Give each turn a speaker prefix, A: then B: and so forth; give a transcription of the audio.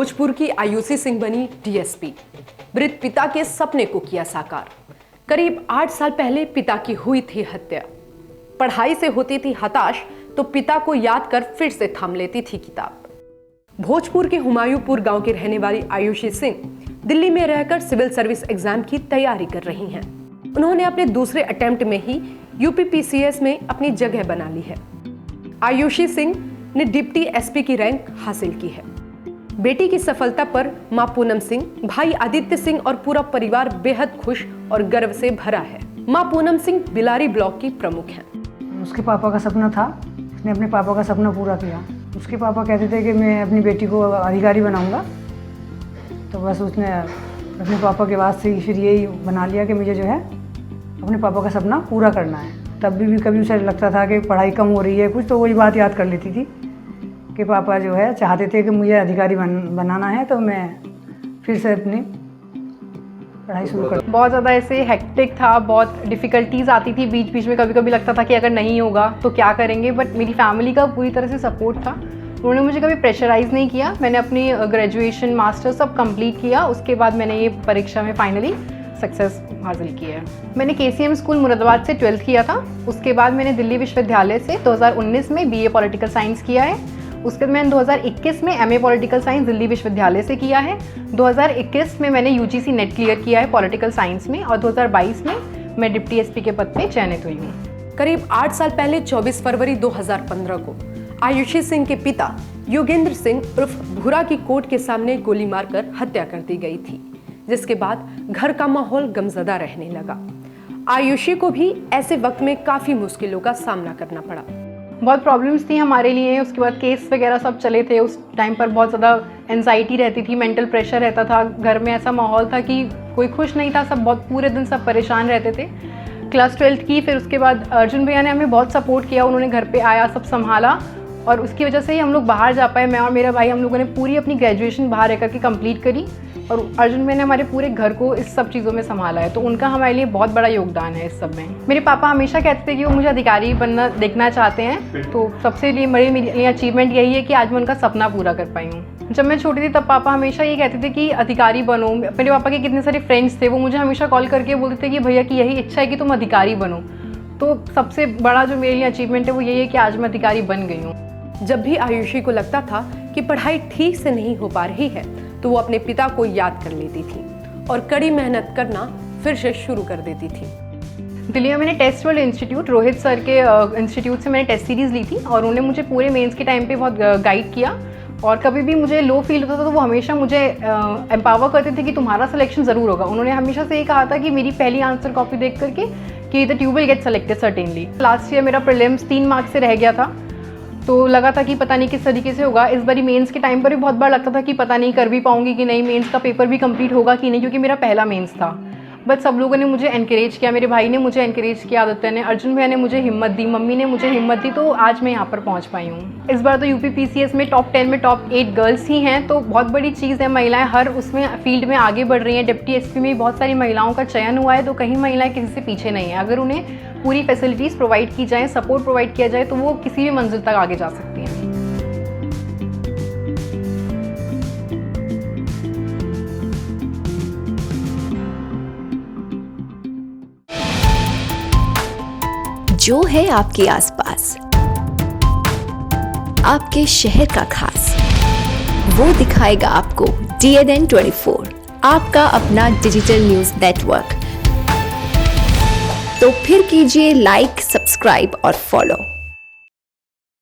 A: भोजपुर की आयुषी सिंह बनी डीएसपी। वृद्ध पिता के सपने को किया साकार। करीब 8 साल पहले पिता की हुई थी हत्या। पढ़ाई से होती थी हताश तो पिता को याद कर फिर से थाम लेती थी किताब। भोजपुर के हुमायूंपुर गांव की रहने वाली आयुषी सिंह दिल्ली में रहकर सिविल सर्विस एग्जाम की तैयारी कर रही हैं। उन्होंने अपने दूसरे अटेम्प्ट में ही यूपीपीसीएस में अपनी जगह बना ली है। आयुषी सिंह ने डिप्टी एसपी की रैंक हासिल की है। बेटी की सफलता पर मां पूनम सिंह, भाई आदित्य सिंह और पूरा परिवार बेहद खुश और गर्व से भरा है। मां पूनम सिंह बिलारी ब्लॉक की प्रमुख हैं।
B: उसके पापा का सपना था, उसने अपने पापा का सपना पूरा किया। उसके पापा कहते थे कि मैं अपनी बेटी को अधिकारी बनाऊंगा, तो बस उसने अपने पापा के बाद से फिर यही बना लिया कि मुझे जो है अपने पापा का सपना पूरा करना है। तब भी कभी उसे लगता था कि पढ़ाई कम हो रही है कुछ, तो वही बात याद कर लेती थी कि पापा जो है चाहते थे कि मुझे अधिकारी बनाना है, तो मैं फिर से अपनी पढ़ाई शुरू कर।
C: बहुत ज़्यादा ऐसे हेक्टिक था, बहुत डिफ़िकल्टीज आती थी बीच बीच में। कभी कभी लगता था कि अगर नहीं होगा तो क्या करेंगे, बट मेरी फैमिली का पूरी तरह से सपोर्ट था। उन्होंने मुझे कभी प्रेशराइज़ नहीं किया। मैंने अपनी ग्रेजुएशन मास्टर सब कंप्लीट किया, उसके बाद मैंने ये परीक्षा में फाइनली सक्सेस हासिल की है। मैंने केसीएम स्कूल मुरादाबाद से 12th किया था। उसके बाद मैंने दिल्ली विश्वविद्यालय से 2019 में बीए पॉलिटिकल साइंस किया है। उसके बाद मैंने 2021 में एमए पॉलिटिकल साइंस दिल्ली विश्वविद्यालय से किया है। 2021 में मैंने यूजीसी नेट क्लियर किया है पॉलिटिकल साइंस में, और 2022 में मैं डिप्टी एसपी के पद पे चयनित हुई हूँ।
A: करीब 8 साल पहले 24 फरवरी 2015 को आयुषी सिंह के पिता योगेंद्र सिंह उर्फ भूरा की कोर्ट के सामने गोली मारकर हत्या कर दी गई थी, जिसके बाद घर का माहौल गमज़दा रहने लगा। आयुषी को भी ऐसे वक्त में काफ़ी मुश्किलों का सामना करना पड़ा।
C: बहुत प्रॉब्लम्स थी हमारे लिए। उसके बाद केस वगैरह सब चले थे। उस टाइम पर बहुत ज़्यादा एंजाइटी रहती थी, मेंटल प्रेशर रहता था। घर में ऐसा माहौल था कि कोई खुश नहीं था, सब बहुत पूरे दिन सब परेशान रहते थे। क्लास 12th की, फिर उसके बाद अर्जुन भैया ने हमें बहुत सपोर्ट किया। उन्होंने घर पे आया, सब संभाला, और उसकी वजह से ही हम लोग बाहर जा पाए। मैं और मेरा भाई, हम लोगों ने पूरी अपनी ग्रेजुएशन बाहर रह करके कंप्लीट करी, और अर्जुन भैया ने हमारे पूरे घर को इस सब चीज़ों में संभाला है, तो उनका हमारे लिए बहुत बड़ा योगदान है इस सब में। मेरे पापा हमेशा कहते थे कि वो मुझे अधिकारी बनना देखना चाहते हैं, तो सबसे मेरे लिए अचीवमेंट यही है कि आज मैं उनका सपना पूरा कर पाई हूँ। जब मैं छोटी थी तब पापा हमेशा ये कहते थे कि अधिकारी बनो। मेरे पापा के कितने सारे फ्रेंड्स थे, वो मुझे हमेशा कॉल करके बोलते थे कि भैया की यही इच्छा है कि तुम अधिकारी बनो। तो सबसे बड़ा जो मेरे लिए अचीवमेंट है वो यही है कि आज मैं अधिकारी बन गई हूँ।
A: जब भी आयुषी को लगता था कि पढ़ाई ठीक से नहीं हो पा रही है, तो वो अपने पिता को याद कर लेती थी और कड़ी मेहनत करना फिर से शुरू कर देती थी।
C: दिल्ली में मैंने test world institute, Rohit sir के इंस्टीट्यूट से मैंने टेस्ट सीरीज़ ली थी, और उन्होंने मुझे पूरे मेंस के टाइम पे बहुत गाइड किया। और कभी भी मुझे लो फील होता था तो वो हमेशा मुझे एम्पावर करते थे कि तुम्हारा सिलेक्शन ज़रूर होगा। उन्होंने हमेशा से ये कहा था कि मेरी पहली आंसर कॉपी देख करके कि that you will get selected certainly. Last year मेरा प्रीलिम्स 3 मार्क्स से रह गया था, तो लगा था कि पता नहीं किस तरीके से होगा। इस बारी मेंस के टाइम पर भी बहुत बार लगता था कि पता नहीं कर भी पाऊंगी कि नहीं, मेंस का पेपर भी कंप्लीट होगा कि नहीं, क्योंकि मेरा पहला मेंस था। बट सब लोगों ने मुझे एनकरेज किया, मेरे भाई ने मुझे एनकरेज किया, आदित्य ने, अर्जुन भैया ने मुझे हिम्मत दी, मम्मी ने मुझे हिम्मत दी, तो आज मैं यहाँ पर पहुँच पाई हूँ। इस बार तो यूपीपीसीएस में टॉप 10 में टॉप 8 गर्ल्स ही हैं, तो बहुत बड़ी चीज़ है। महिलाएं हर उसमें फील्ड में आगे बढ़ रही हैं। डिप्टी एसपी में बहुत सारी महिलाओं का चयन हुआ है, तो कहीं महिलाएं किसी से पीछे नहीं है। अगर उन्हें पूरी फैसिलिटीज़ प्रोवाइड की जाए, सपोर्ट प्रोवाइड किया जाए, तो वो किसी भी मंजिल तक आगे जा सकती हैं।
D: जो है आपके आसपास, आपके शहर का खास, वो दिखाएगा आपको DNN 24, आपका अपना डिजिटल न्यूज नेटवर्क। तो फिर कीजिए लाइक, सब्सक्राइब और फॉलो।